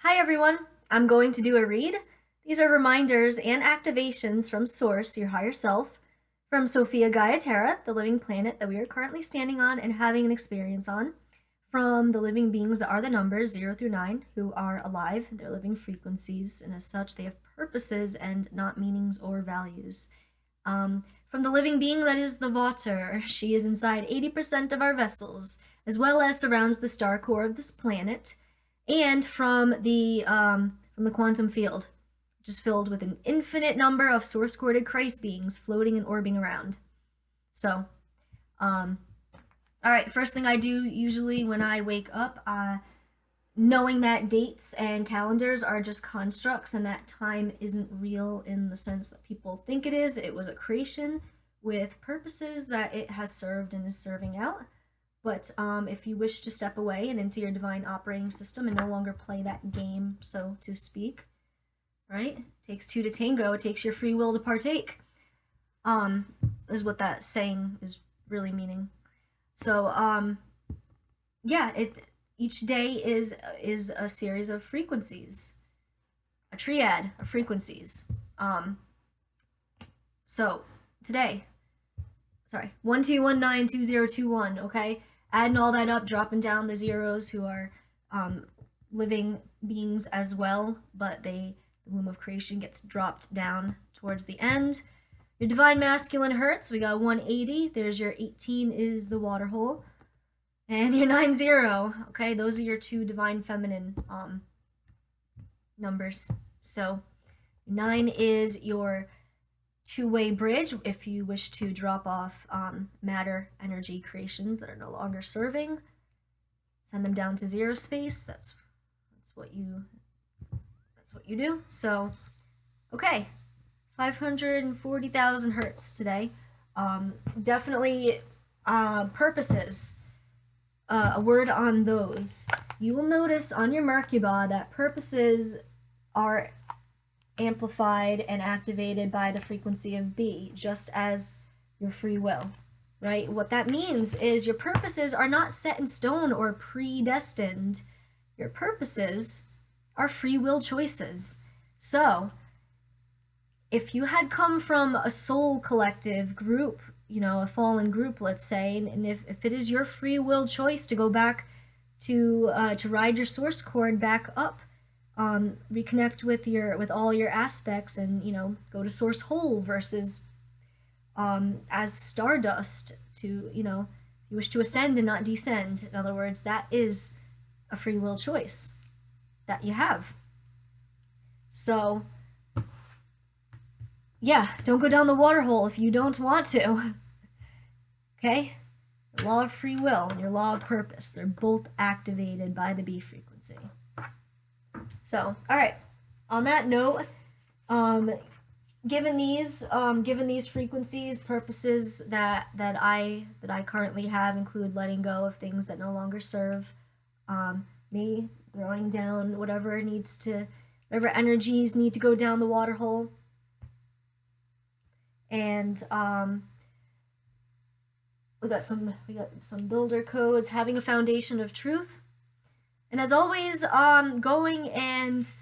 Hi everyone, I'm going to do a read. These are reminders and activations from Source, your higher self, from Sophia Gaia Terra, the living planet that we are currently standing on and having an experience on, from the living beings that are the numbers 0 through 9, who are alive, they're living frequencies, and as such they have purposes and not meanings or values. From the living being that is the water, she is inside 80% of our vessels, as well as surrounds the star core of this planet, and from the quantum field, which is filled with an infinite number of source-corded Christ beings floating and orbiting around. So, all right, first thing I do usually when I wake up, knowing that dates and calendars are just constructs and that time isn't real in the sense that people think it is. It was a creation with purposes that it has served and is serving out. But if you wish to step away and into your divine operating system and no longer play that game, so to speak, right? It takes two to tango. It takes your free will to partake. Is what that saying is really meaning. So, yeah, each day is a series of frequencies, a triad of frequencies. So today, sorry, 12192021. Okay, adding all that up, dropping down the zeros who are living beings as well, but the womb of creation gets dropped down towards the end. Your divine masculine hertz, we got 180. There's your 18 is the water hole. And your 90, okay, those are your two divine feminine numbers. So 9 is your two-way bridge if you wish to drop off matter energy creations that are no longer serving. Send them down to zero space. That's what you do. So, okay, 540,000 hertz today. Definitely purposes. A word on those. You will notice on your Merkaba that purposes are amplified and activated by the frequency of B, just as your free will, right? What that means is your purposes are not set in stone or predestined. Your purposes are free will choices. So, if you had come from a soul collective group, you know, a fallen group, let's say, and if it is your free will choice to go back to ride your source cord back up, reconnect with all your aspects, and go to source whole versus as stardust to you wish to ascend and not descend. In other words, that is a free will choice that you have. So yeah, don't go down the water hole if you don't want to. Okay? The law of free will and your law of purpose, they're both activated by the B frequency. So, all right. On that note, given these frequencies, purposes that I currently have include letting go of things that no longer serve, me throwing down whatever energies need to go down the water hole. And we got some builder codes, having a foundation of truth, and as always, going and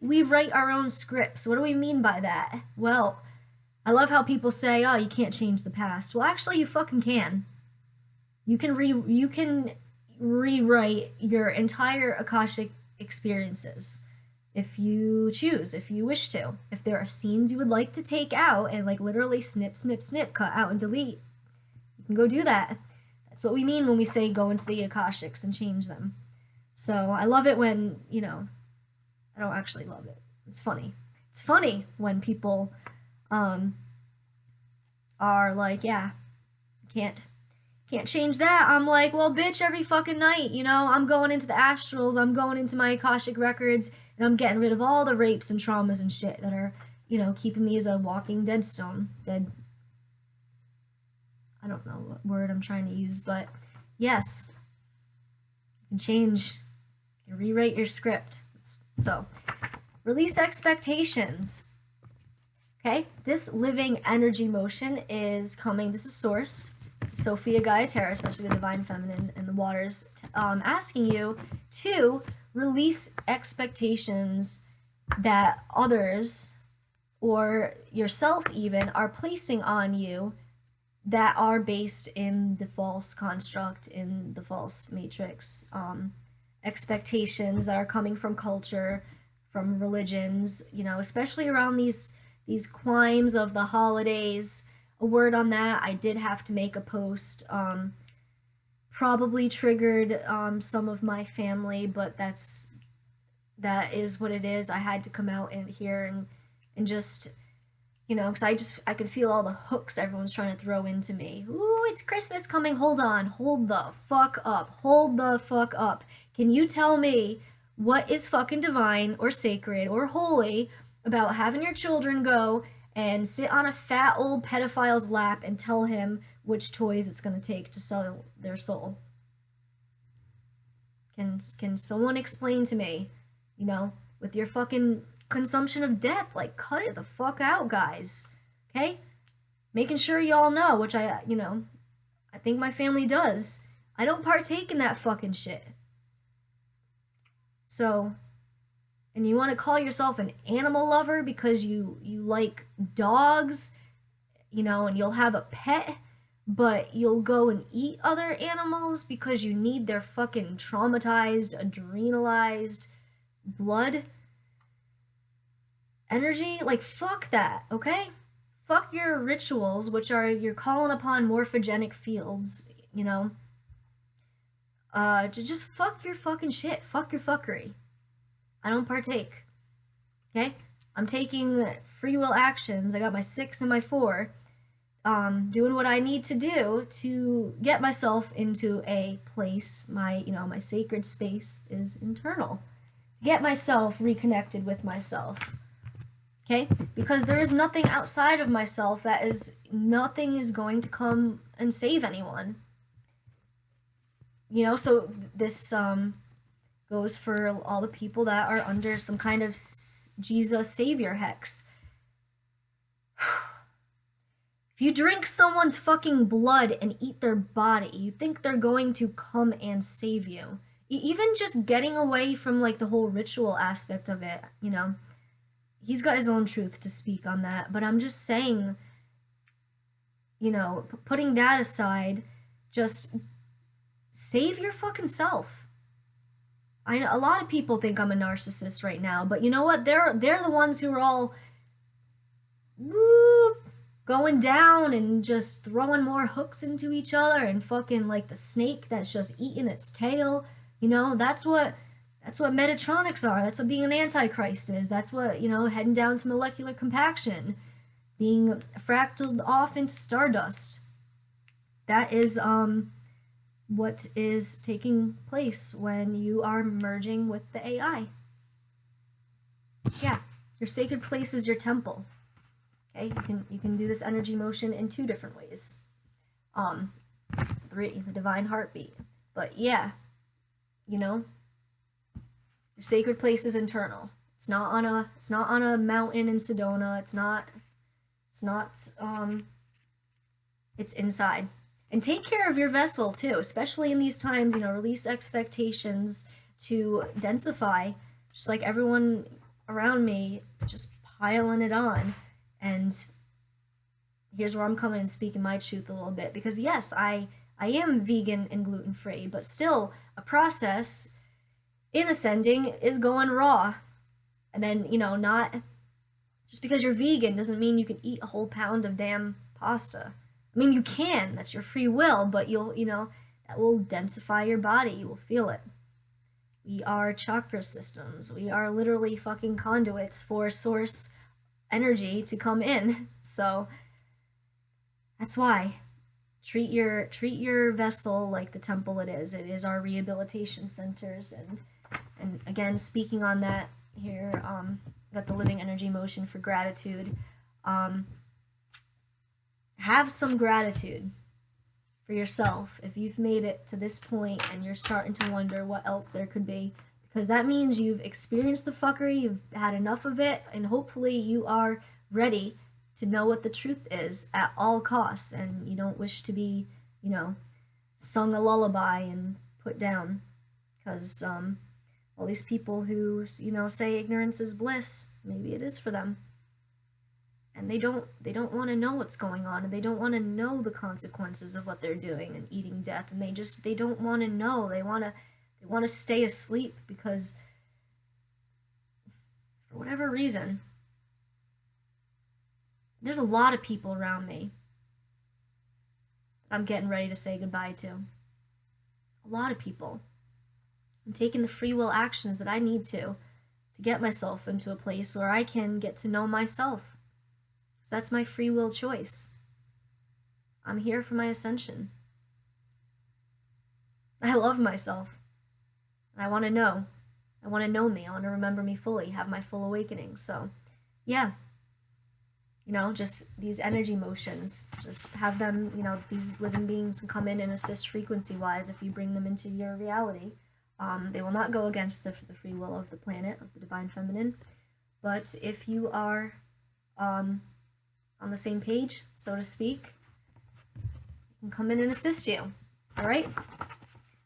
we write our own scripts. What do we mean by that? Well, I love how people say, "Oh, you can't change the past." Well, actually, you fucking can. You can rewrite your entire Akashic experiences. If you choose, if you wish to. If there are scenes you would like to take out and like literally snip, snip, snip, cut out and delete, you can go do that. That's what we mean when we say go into the Akashics and change them. So I love it when, I don't actually love it. It's funny. It's funny when people are like, yeah, can't change that. I'm like, well, bitch, every fucking night, I'm going into the astrals, I'm going into my Akashic records, and I'm getting rid of all the rapes and traumas and shit that are, keeping me as a walking dead stone. Dead. I don't know what word I'm trying to use, but yes, you can change, you can rewrite your script. So, release expectations. Okay, this living energy motion is coming. This is Source. Sophia Gaia Terra, especially the Divine Feminine and the Waters, asking you to release expectations that others or yourself even are placing on you that are based in the false construct, in the false matrix. Expectations that are coming from culture, from religions, you know, especially around these quimes of the holidays. A word on that, I did have to make a post. Probably triggered some of my family, but that is what it is. I had to come out in here and just, you know, because I could feel all the hooks everyone's trying to throw into me. Ooh, it's Christmas coming. Hold on. Hold the fuck up. Hold the fuck up. Can you tell me what is fucking divine or sacred or holy about having your children go and sit on a fat old pedophile's lap and tell him which toys it's going to take to sell their soul? Can someone explain to me, you know, with your fucking consumption of death, like, cut it the fuck out, guys. Okay? Making sure y'all know, which I think my family does. I don't partake in that fucking shit. So, and you want to call yourself an animal lover because you like dogs, you know, and you'll have a pet, but you'll go and eat other animals because you need their fucking traumatized, adrenalized blood energy? Like, fuck that, okay? Fuck your rituals, which are you're calling upon morphogenic fields, you know? Just fuck your fucking shit. Fuck your fuckery. I don't partake. Okay? I'm taking free will actions. I got my 6 and my 4. Doing what I need to do to get myself into a place. My sacred space is internal. Get myself reconnected with myself. Okay? Because there is nothing outside of myself nothing is going to come and save anyone. You know, so this goes for all the people that are under some kind of Jesus Savior hex. If you drink someone's fucking blood and eat their body, you think they're going to come and save you. Even just getting away from, like, the whole ritual aspect of it, you know. He's got his own truth to speak on that, but I'm just saying, you know, putting that aside, just save your fucking self. I know a lot of people think I'm a narcissist right now, but you know what? They're the ones who are all going down and just throwing more hooks into each other and fucking like the snake that's just eating its tail. You know, that's what Metatronics are. That's what being an antichrist is. That's what, you know, heading down to molecular compaction, being fractaled off into stardust. That is what is taking place when you are merging with the AI. Yeah, your sacred place is your temple. Okay, you can do this energy motion in 2 different ways. 3, the divine heartbeat. But yeah, you know, your sacred place is internal. It's not on a mountain in Sedona. It's inside. And take care of your vessel too, especially in these times, you know, release expectations to densify, just like everyone around me just piling it on. And here's where I'm coming and speaking my truth a little bit, because yes, I am vegan and gluten-free, but still a process in ascending is going raw. And then, you know, not just because you're vegan doesn't mean you can eat a whole pound of damn pasta. I mean, you can, that's your free will, but that will densify your body, you will feel it. We are chakra systems. We are literally fucking conduits for source energy to come in. So that's why treat your vessel like the temple it is. It is our rehabilitation centers, and again, speaking on that here, got the living energy motion for gratitude. Have some gratitude for yourself if you've made it to this point and you're starting to wonder what else there could be, because that means you've experienced the fuckery, you've had enough of it, and hopefully you are ready to know what the truth is at all costs, and you don't wish to be, you know, sung a lullaby and put down, because All these people who, you know, say ignorance is bliss, maybe it is for them. And they don't want to know what's going on, and they don't want to know the consequences of what they're doing and eating death, and they don't want to know. They want to stay asleep because for whatever reason, there's a lot of people around me that I'm getting ready to say goodbye to. A lot of people. I'm taking the free will actions that I need to get myself into a place where I can get to know myself. Because that's my free will choice. I'm here for my ascension. I love myself. I want to know. I want to know me. I want to remember me fully, have my full awakening. So, yeah. You know, just these energy motions, just have them, you know, these living beings can come in and assist frequency-wise if you bring them into your reality. They will not go against the free will of the planet, of the divine feminine. But if you are on the same page, so to speak, they can come in and assist you. All right?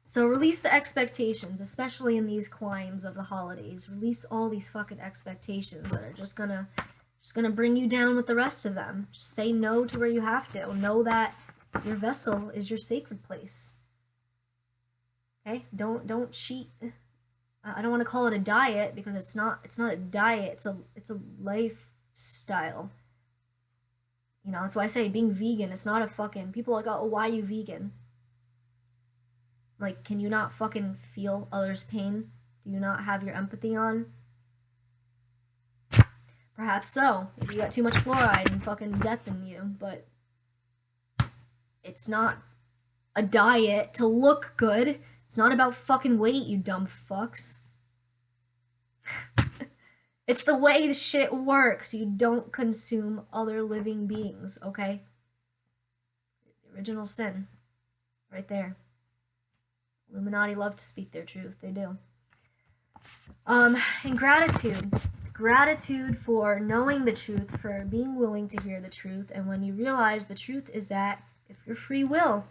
So release the expectations, especially in these climes of the holidays. Release all these fucking expectations that are just gonna bring you down with the rest of them. Just say no to where you have to. Know that your vessel is your sacred place. Okay? Don't cheat. I don't want to call it a diet because it's not a diet. It's a lifestyle. You know, that's why I say being vegan, it's not a fucking, people are like, oh, why are you vegan? Like, can you not fucking feel others' pain? Do you not have your empathy on? Perhaps so. Maybe you got too much fluoride and fucking death in you, but it's not a diet to look good. It's not about fucking weight, you dumb fucks. It's the way the shit works. You don't consume other living beings, okay? The original sin. Right there. Illuminati love to speak their truth. They do. And gratitude. Gratitude for knowing the truth, for being willing to hear the truth. And when you realize the truth is that if your free will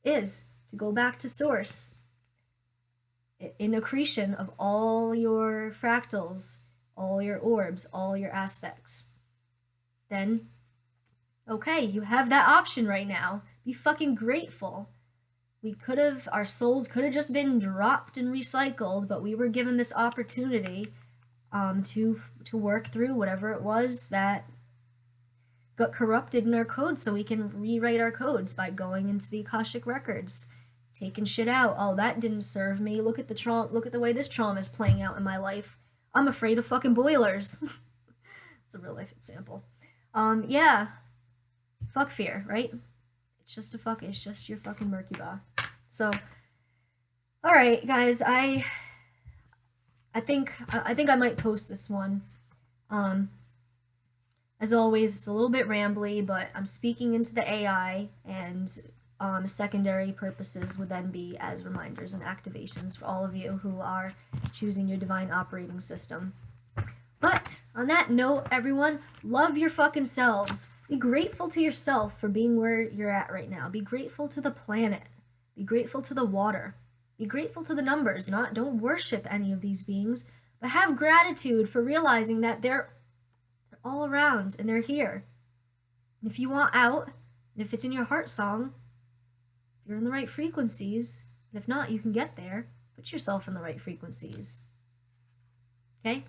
is to go back to source, in accretion of all your fractals, all your orbs, all your aspects, then, okay, you have that option right now. Be fucking grateful. Our souls could have just been dropped and recycled, but we were given this opportunity to work through whatever it was that got corrupted in our codes, so we can rewrite our codes by going into the Akashic records, taking shit out. Oh, that didn't serve me. Look at the way this trauma is playing out in my life. I'm afraid of fucking boilers. It's a real life example. Yeah. Fuck fear, right? It's just your fucking Merkaba. So, all right, guys, I think I might post this one. As always, it's a little bit rambly, but I'm speaking into the AI, and secondary purposes would then be as reminders and activations for all of you who are choosing your divine operating system. But on that note, everyone, love your fucking selves. Be grateful to yourself for being where you're at right now. Be grateful to the planet. Be grateful to the water. Be grateful to the numbers. Don't worship any of these beings, but have gratitude for realizing that they're all around and they're here. And if you want out, and if it's in your heart song, if you're in the right frequencies, and if not, you can get there. Put yourself in the right frequencies. Okay?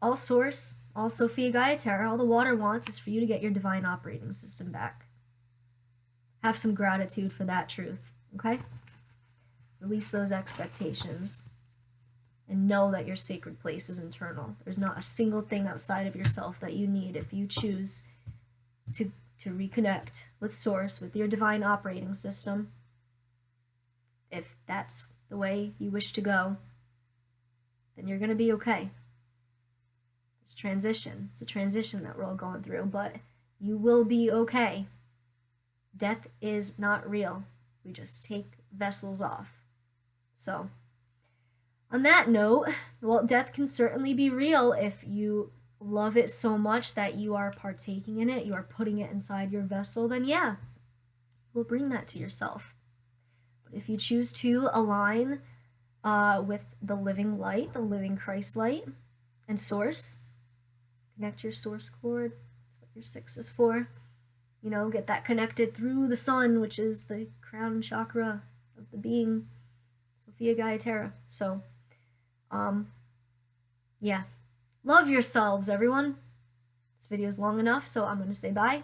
All Source, all Sophia Gaia Terra, all the water wants is for you to get your divine operating system back. Have some gratitude for that truth, okay? Release those expectations. And know that your sacred place is internal. There's not a single thing outside of yourself that you need if you choose to reconnect with Source, with your divine operating system. If that's the way you wish to go, then you're going to be okay. It's transition. It's a transition that we're all going through, but you will be okay. Death is not real. We just take vessels off. So, on that note, well, death can certainly be real if you love it so much that you are partaking in it, you are putting it inside your vessel, then yeah, we'll bring that to yourself. But if you choose to align with the living light, the living Christ light, and source. Connect your source cord. That's what your 6 is for. You know, get that connected through the sun, which is the crown chakra of the being, Sophia Gaia Terra. So, yeah. Love yourselves, everyone. This video is long enough, so I'm going to say bye.